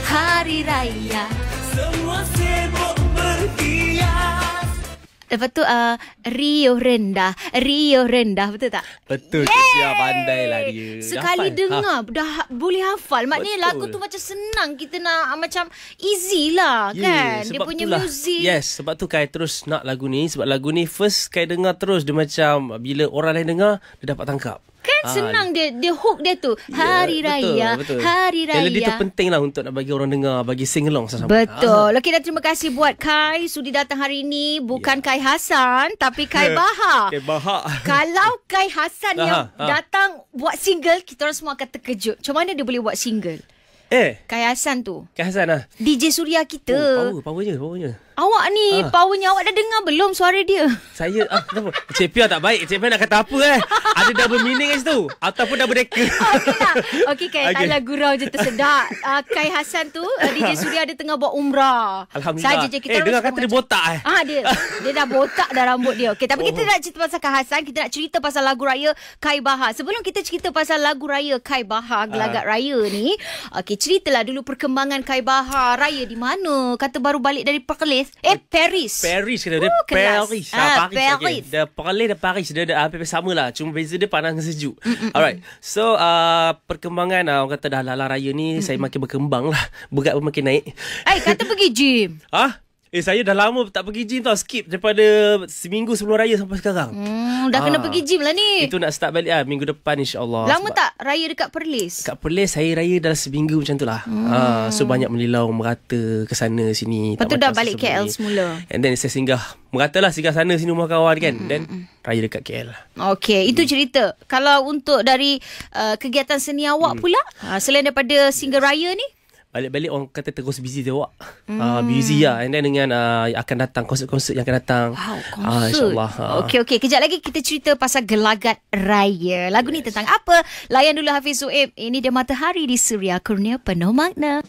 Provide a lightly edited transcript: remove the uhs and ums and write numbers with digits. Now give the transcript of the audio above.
Hari Raya. Semua sibuk berhias. Lepas tu Rio rendah, betul tak? Betul. Dia pandai lah dia. Sekali Hafal. dengar dah boleh hafal. Maknanya Betul. lagu tu macam senang, kita nak macam easy lah kan. Dia punya muzik. Yes, sebab tu Kai terus nak lagu ni. Sebab lagu ni first Kai dengar terus, dia macam bila orang lain dengar, dia dapat tangkap. Kan senang dia hook dia tu. Hari Raya, betul. Hari Raya. Melody tu penting lah untuk nak bagi orang dengar, bagi sing along sama-sama. Betul. Okey, dan terima kasih buat Kai sudi datang hari ini. Bukan Kai Hassan, tapi Kai Bahar. Kai Bahar. Kalau Kai Hassan yang Ha. datang buat single, kita orang semua akan terkejut. Macam mana dia boleh buat single? Kai Hassan tu Kai Hassan lah. DJ Suria kita. Powernya. Awak ni powernya, awak dah dengar belum suara dia? Saya kenapa? Cik Pia tak baik. Cik Pia nak kata apa Ada double meaning kat situ ataupun double decker. Okey lah. Okey, Kai taklah gurau je tersedak. Kai Hassan tu DJ Suria dia tengah buat umrah. Alhamdulillah. Saja je kita dengar kata dia botak dia dah botak dah rambut dia. Okey, tapi kita nak cerita pasal Kai Hassan, kita nak cerita pasal lagu raya Kai Bahar. Sebelum kita cerita pasal lagu raya Kai Bahar, Gelagat Raya ni, okey, ceritalah dulu perkembangan Kai Bahar. Raya di mana? Kata baru balik dari Paris. Paris. Paris kata dia. Kelas. Paris. Paris. Dia Paris dan Paris. Dia hampir sama lah. Cuma beza dia panas dan sejuk. Alright. So, perkembangan orang kata dah lalang raya ni, saya makin berkembang lah. Berat pun makin naik. Kata pergi gym. Saya dah lama tak pergi gym tau. Skip daripada seminggu sebelum raya sampai sekarang. Dah kena pergi gym lah ni. Itu nak start balik minggu depan insyaAllah. Lama tak raya dekat Perlis? Kat Perlis saya raya dalam seminggu macam tu lah. So banyak melilau merata ke sana sini. Lepas tu dah balik KL semula. And then saya singgah merata lah, singgah sana sini rumah kawan kan. Then raya dekat KL. Okey, itu cerita. Kalau untuk dari kegiatan seni awak pula, selain daripada single raya ni? Balik-balik orang kata terus busy dia awak. Busy lah. And then dengan akan datang konsert-konsert yang akan datang. Wow, konsert. InsyaAllah. Okey. Kejap lagi kita cerita pasal Gelagat Raya. Lagu ni tentang apa? Layan dulu Hafiz Zuib. Ini dia Matahari di Suria Kurnia Penuh Makna.